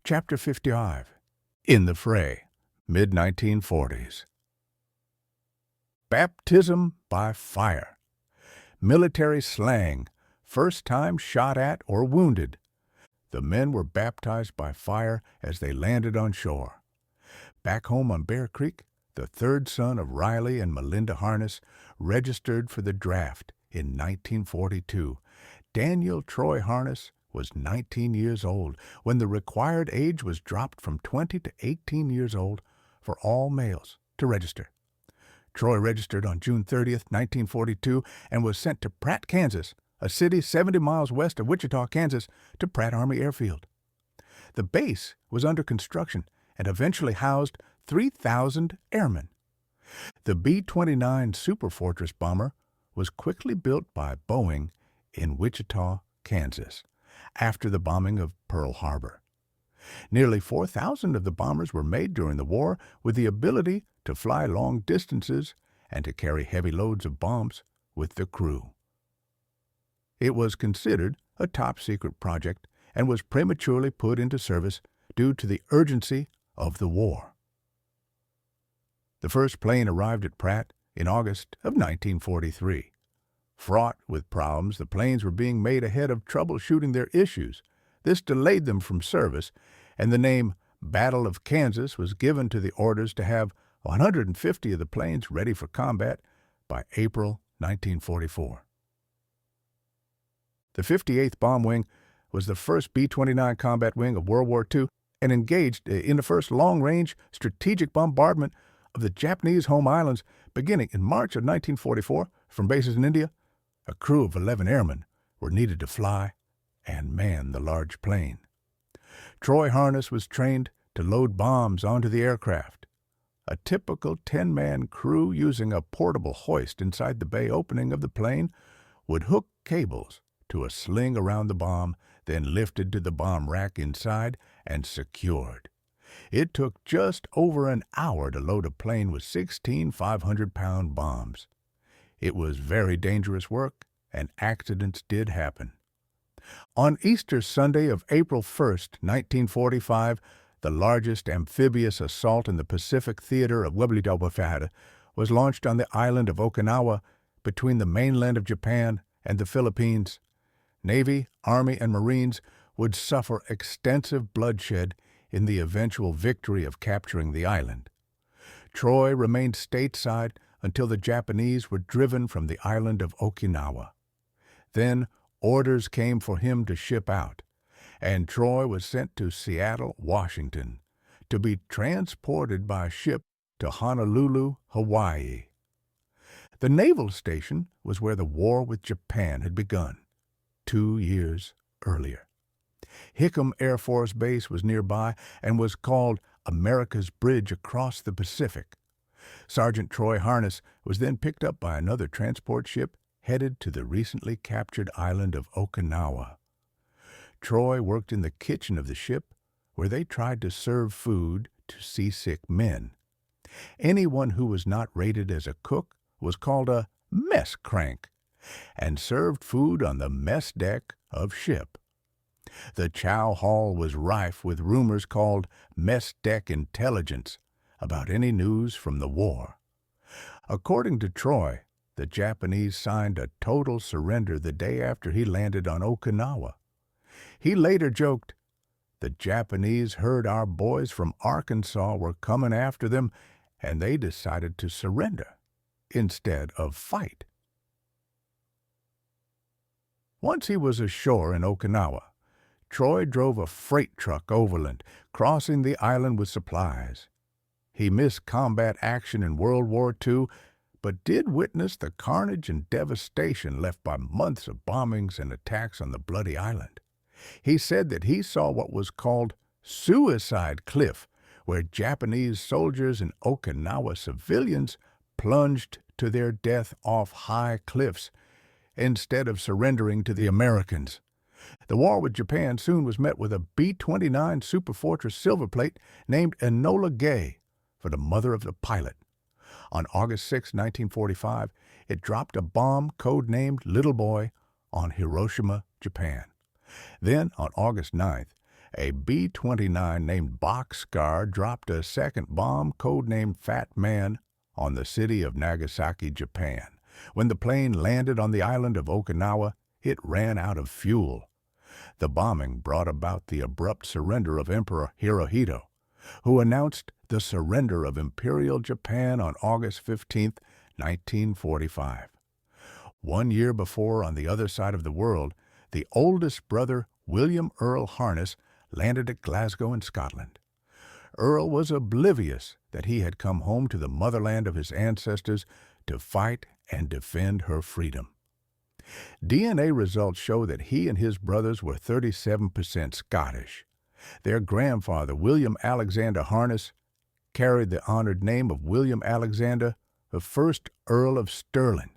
Chapter 55. In the Fray, mid-1940s. Baptism by fire. Military slang, first time shot at or wounded. The men were baptized by fire as they landed on shore. Back home on Bear Creek, the third son of Riley and Melinda Harness registered for the draft in 1942. Daniel Troy Harness was 19 years old when the required age was dropped from 20 to 18 years old for all males to register. Troy registered on June 30th, 1942, and was sent to Pratt, Kansas, a city 70 miles west of Wichita, Kansas, to Pratt Army Airfield. The base was under construction and eventually housed 3,000 airmen. The B-29 Superfortress bomber was quickly built by Boeing in Wichita, Kansas, after the bombing of Pearl Harbor. Nearly 4,000 of the bombers were made during the war with the ability to fly long distances and to carry heavy loads of bombs with the crew. It was considered a top-secret project and was prematurely put into service due to the urgency of the war. The first plane arrived at Pratt in August of 1943. Fraught with problems, the planes were being made ahead of troubleshooting their issues. This delayed them from service, and the name Battle of Kansas was given to the orders to have 150 of the planes ready for combat by April 1944. The 58th Bomb Wing was the first B-29 combat wing of World War II and engaged in the first long-range strategic bombardment of the Japanese home islands beginning in March of 1944 from bases in India. A crew of 11 airmen were needed to fly and man the large plane. Troy Harness was trained to load bombs onto the aircraft. A typical 10-man crew using a portable hoist inside the bay opening of the plane would hook cables to a sling around the bomb, then lifted to the bomb rack inside and secured. It took just over an hour to load a plane with 16 500-pound bombs. It was very dangerous work, and accidents did happen. On Easter Sunday of April 1st, 1945, the largest amphibious assault in the Pacific theater of WWF was launched on the island of Okinawa between the mainland of Japan and the Philippines. Navy, Army, and Marines would suffer extensive bloodshed in the eventual victory of capturing the island. Troy remained stateside until the Japanese were driven from the island of Okinawa. Then orders came for him to ship out, and Troy was sent to Seattle, Washington, to be transported by ship to Honolulu, Hawaii. The naval station was where the war with Japan had begun 2 years earlier. Hickam Air Force Base was nearby and was called America's Bridge Across the Pacific. Sergeant Troy Harness was then picked up by another transport ship headed to the recently captured island of Okinawa. Troy worked in the kitchen of the ship, where they tried to serve food to seasick men. Anyone who was not rated as a cook was called a mess crank and served food on the mess deck of ship. The chow hall was rife with rumors called mess deck intelligence about any news from the war. According to Troy, the Japanese signed a total surrender the day after he landed on Okinawa. He later joked, "The Japanese heard our boys from Arkansas were coming after them, and they decided to surrender instead of fight." Once he was ashore in Okinawa, Troy drove a freight truck overland, crossing the island with supplies. He missed combat action in World War II, but did witness the carnage and devastation left by months of bombings and attacks on the bloody island. He said that he saw what was called Suicide Cliff, where Japanese soldiers and Okinawa civilians plunged to their death off high cliffs instead of surrendering to the Americans. The war with Japan soon was met with a B-29 Superfortress Silver Plate named Enola Gay for the mother of the pilot. On August 6, 1945, it dropped a bomb codenamed Little Boy on Hiroshima, Japan. Then, on August 9th, A B-29 named Boxcar dropped a second bomb, codenamed Fat Man, on the city of Nagasaki, Japan. When the plane landed on the island of Okinawa, it ran out of fuel. The bombing brought about the abrupt surrender of Emperor Hirohito, who announced the surrender of Imperial Japan on August 15, 1945. 1 year before, on the other side of the world, the oldest brother, William Earl Harness, landed at Glasgow in Scotland. Earl was oblivious that he had come home to the motherland of his ancestors to fight and defend her freedom. DNA results show that he and his brothers were 37% Scottish. Their grandfather, William Alexander Harness, carried the honored name of William Alexander, the first Earl of Stirling,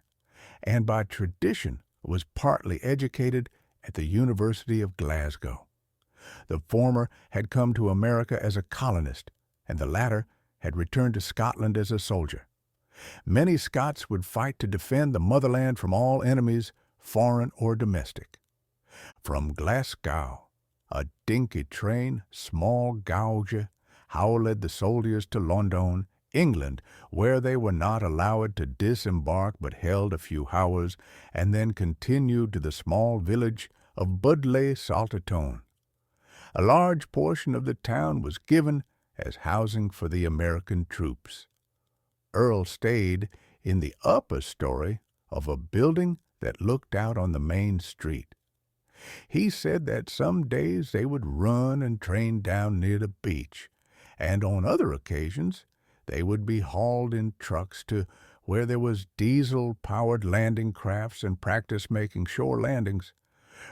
and by tradition was partly educated at the University of Glasgow. The former had come to America as a colonist, and the latter had returned to Scotland as a soldier. Many Scots would fight to defend the motherland from all enemies, foreign or domestic. From Glasgow, a dinky train, small gauge, how led the soldiers to London, England, where they were not allowed to disembark but held a few hours, and then continued to the small village of Budleigh Salterton. A large portion of the town was given as housing for the American troops. Earl stayed in the upper story of a building that looked out on the main street. He said that some days they would run and train down near the beach, and on other occasions they would be hauled in trucks to where there was diesel-powered landing crafts and practice making shore landings.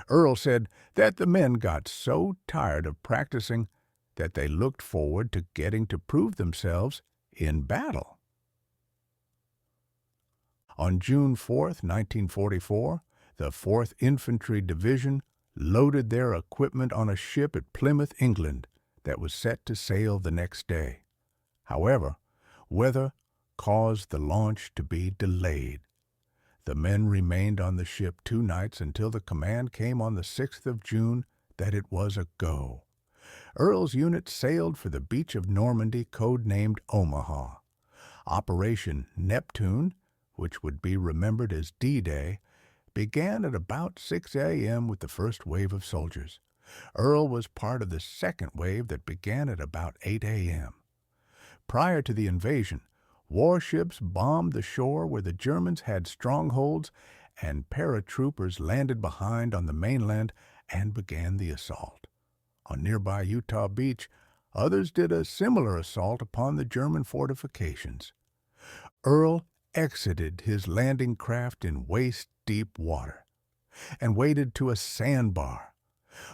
Earl said that the men got so tired of practicing that they looked forward to getting to prove themselves in battle. On June 4, 1944, the 4th Infantry Division loaded their equipment on a ship at Plymouth, England, that was set to sail the next day. However, weather caused the launch to be delayed. The men remained on the ship 2 nights until the command came on the 6th of June that it was a go. Earl's unit sailed for the beach of Normandy, codenamed Omaha. Operation Neptune, which would be remembered as D-Day, began at about 6 a.m. with the first wave of soldiers. Earl was part of the second wave that began at about 8 a.m. Prior to the invasion, warships bombed the shore where the Germans had strongholds, and paratroopers landed behind on the mainland and began the assault. On nearby Utah Beach, others did a similar assault upon the German fortifications. Earl exited his landing craft in waist-deep water and waded to a sandbar,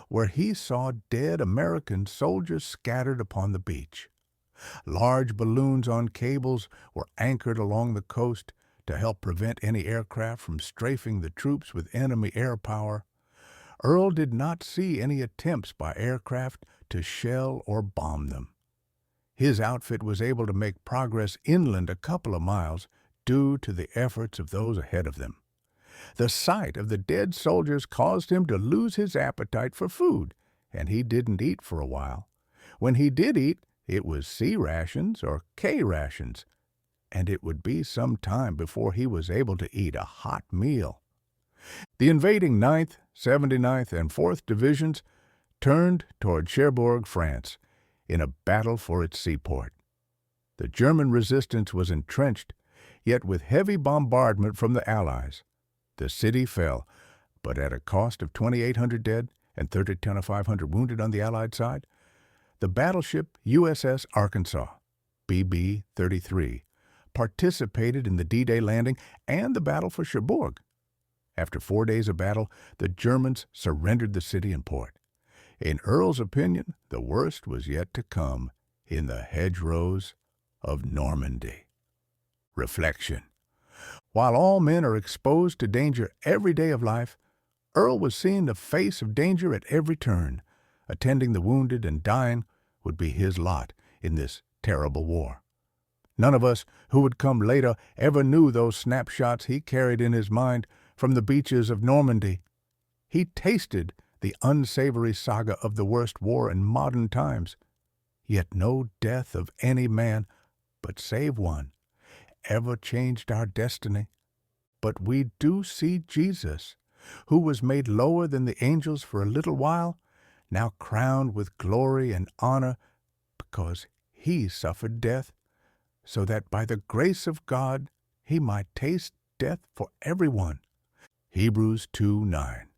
where he saw dead American soldiers scattered upon the beach. Large balloons on cables were anchored along the coast to help prevent any aircraft from strafing the troops with enemy air power. Earl did not see any attempts by aircraft to shell or bomb them. His outfit was able to make progress inland a couple of miles due to the efforts of those ahead of them. The sight of the dead soldiers caused him to lose his appetite for food, and he didn't eat for a while. When he did eat, it was C rations or K rations, and it would be some time before he was able to eat a hot meal. The invading 9th, 79th, and 4th Divisions turned toward Cherbourg, France, in a battle for its seaport. The German resistance was entrenched, yet with heavy bombardment from the Allies. The city fell, but at a cost of 2,800 dead and 3,500 wounded on the Allied side. The battleship USS Arkansas, BB-33, participated in the D-Day landing and the battle for Cherbourg. After 4 days of battle, the Germans surrendered the city and port. In Earl's opinion, the worst was yet to come in the hedgerows of Normandy. Reflection. While all men are exposed to danger every day of life, Earl was seeing the face of danger at every turn. Attending the wounded and dying would be his lot in this terrible war. None of us who would come later ever knew those snapshots he carried in his mind from the beaches of Normandy. He tasted the unsavory saga of the worst war in modern times. Yet no death of any man, but save one, ever changed our destiny. But we do see Jesus, who was made lower than the angels for a little while, now crowned with glory and honor, because he suffered death, so that by the grace of God he might taste death for everyone. Hebrews 2:9.